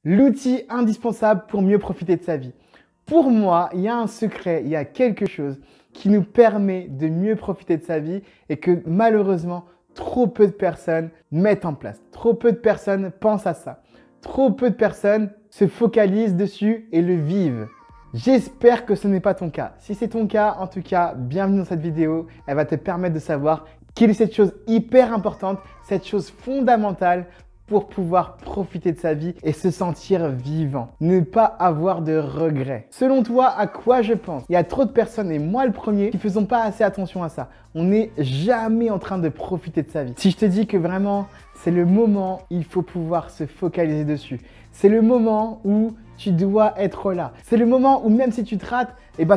L'outil indispensable pour mieux profiter de sa vie. Pour moi, il y a un secret, il y a quelque chose qui nous permet de mieux profiter de sa vie et que malheureusement, trop peu de personnes mettent en place. Trop peu de personnes pensent à ça. Trop peu de personnes se focalisent dessus et le vivent. J'espère que ce n'est pas ton cas. Si c'est ton cas, en tout cas, bienvenue dans cette vidéo. Elle va te permettre de savoir quelle est cette chose hyper importante, cette chose fondamentale pour pouvoir profiter de sa vie et se sentir vivant. Ne pas avoir de regrets. Selon toi, à quoi je pense? Il y a trop de personnes, et moi le premier, qui ne faisons pas assez attention à ça. On n'est jamais en train de profiter de sa vie. Si je te dis que vraiment, c'est le moment où il faut pouvoir se focaliser dessus. C'est le moment où tu dois être là. C'est le moment où même si tu te rates,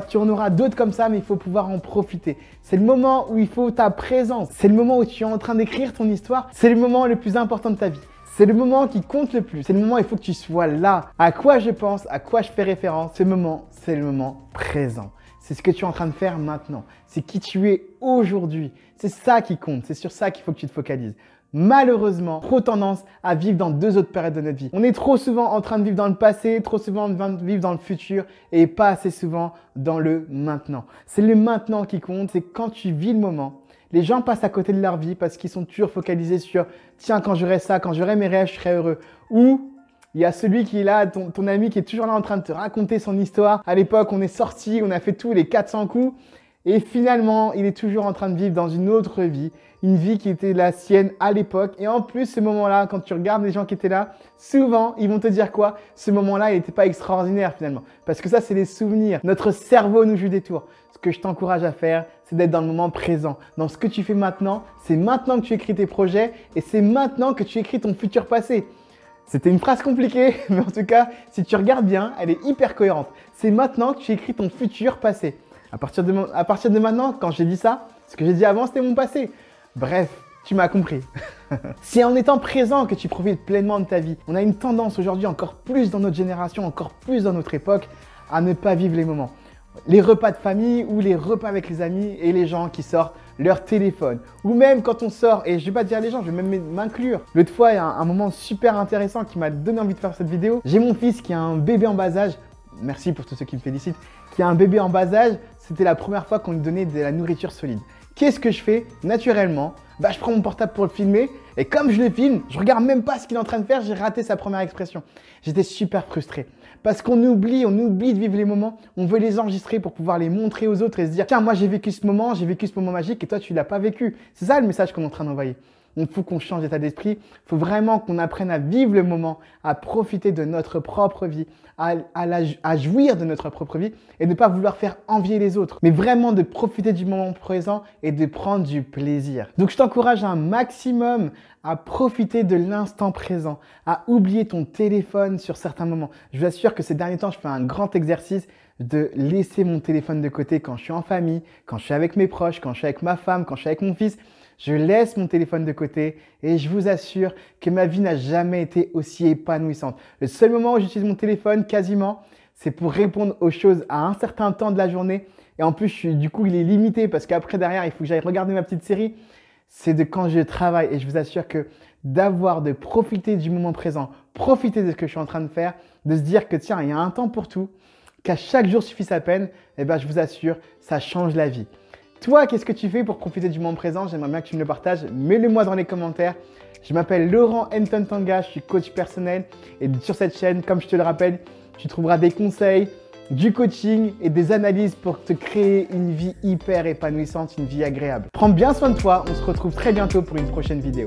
tu en auras d'autres comme ça, mais il faut pouvoir en profiter. C'est le moment où il faut ta présence. C'est le moment où tu es en train d'écrire ton histoire. C'est le moment le plus important de ta vie. C'est le moment qui compte le plus. C'est le moment où il faut que tu sois là. À quoi je pense, à quoi je fais référence. Ce moment, c'est le moment présent. C'est ce que tu es en train de faire maintenant. C'est qui tu es aujourd'hui. C'est ça qui compte. C'est sur ça qu'il faut que tu te focalises. Malheureusement, trop tendance à vivre dans deux autres périodes de notre vie. On est trop souvent en train de vivre dans le passé, trop souvent en train de vivre dans le futur et pas assez souvent dans le maintenant. C'est le maintenant qui compte. C'est quand tu vis le moment. Les gens passent à côté de leur vie parce qu'ils sont toujours focalisés sur « Tiens, quand j'aurai ça, quand j'aurai mes rêves, je serai heureux. » Ou il y a celui qui est là, ton ami qui est toujours là en train de te raconter son histoire. À l'époque, on est sortis, on a fait tous les 400 coups. Et finalement, il est toujours en train de vivre dans une autre vie. Une vie qui était la sienne à l'époque. Et en plus, ce moment-là, quand tu regardes les gens qui étaient là, souvent, ils vont te dire quoi? Ce moment-là, il n'était pas extraordinaire finalement. Parce que ça, c'est des souvenirs. Notre cerveau nous joue des tours. Ce que je t'encourage à faire, c'est d'être dans le moment présent. Dans ce que tu fais maintenant, c'est maintenant que tu écris tes projets et c'est maintenant que tu écris ton futur passé. C'était une phrase compliquée, mais en tout cas, si tu regardes bien, elle est hyper cohérente. C'est maintenant que tu écris ton futur passé. À partir de maintenant, quand j'ai dit ça, ce que j'ai dit avant, c'était mon passé. Bref, tu m'as compris. C'est en étant présent que tu profites pleinement de ta vie. On a une tendance aujourd'hui, encore plus dans notre génération, encore plus dans notre époque, à ne pas vivre les moments. Les repas de famille ou les repas avec les amis et les gens qui sortent leur téléphone. Ou même quand on sort, et je vais pas dire les gens, je vais même m'inclure. L'autre fois, il y a un moment super intéressant qui m'a donné envie de faire cette vidéo. J'ai mon fils qui a un bébé en bas âge. Merci pour tous ceux qui me félicitent. Qui a un bébé en bas âge. C'était la première fois qu'on lui donnait de la nourriture solide. Qu'est-ce que je fais? Naturellement, je prends mon portable pour le filmer et comme je le filme, je regarde même pas ce qu'il est en train de faire, j'ai raté sa première expression. J'étais super frustré parce qu'on oublie de vivre les moments, on veut les enregistrer pour pouvoir les montrer aux autres et se dire « Tiens, moi j'ai vécu ce moment magique et toi tu l'as pas vécu. » C'est ça le message qu'on est en train d'envoyer. Il faut qu'on change d'état d'esprit, il faut vraiment qu'on apprenne à vivre le moment, à profiter de notre propre vie, à jouir de notre propre vie et ne pas vouloir faire envier les autres, mais vraiment de profiter du moment présent et de prendre du plaisir. Donc je t'encourage un maximum à profiter de l'instant présent, à oublier ton téléphone sur certains moments. Je vous assure que ces derniers temps, je fais un grand exercice de laisser mon téléphone de côté quand je suis en famille, quand je suis avec mes proches, quand je suis avec ma femme, quand je suis avec mon fils. Je laisse mon téléphone de côté et je vous assure que ma vie n'a jamais été aussi épanouissante. Le seul moment où j'utilise mon téléphone, quasiment, c'est pour répondre aux choses à un certain temps de la journée. Et en plus, du coup, il est limité parce qu'après, derrière, il faut que j'aille regarder ma petite série. C'est de quand je travaille et je vous assure que de profiter du moment présent, profiter de ce que je suis en train de faire, de se dire que tiens, il y a un temps pour tout, qu'à chaque jour suffit sa peine, je vous assure, ça change la vie. Toi, qu'est-ce que tu fais pour profiter du moment présent? J'aimerais bien que tu me le partages. Mets-le moi dans les commentaires. Je m'appelle Laurent Ntantanga, je suis coach personnel. Et sur cette chaîne, comme je te le rappelle, tu trouveras des conseils, du coaching et des analyses pour te créer une vie hyper épanouissante, une vie agréable. Prends bien soin de toi. On se retrouve très bientôt pour une prochaine vidéo.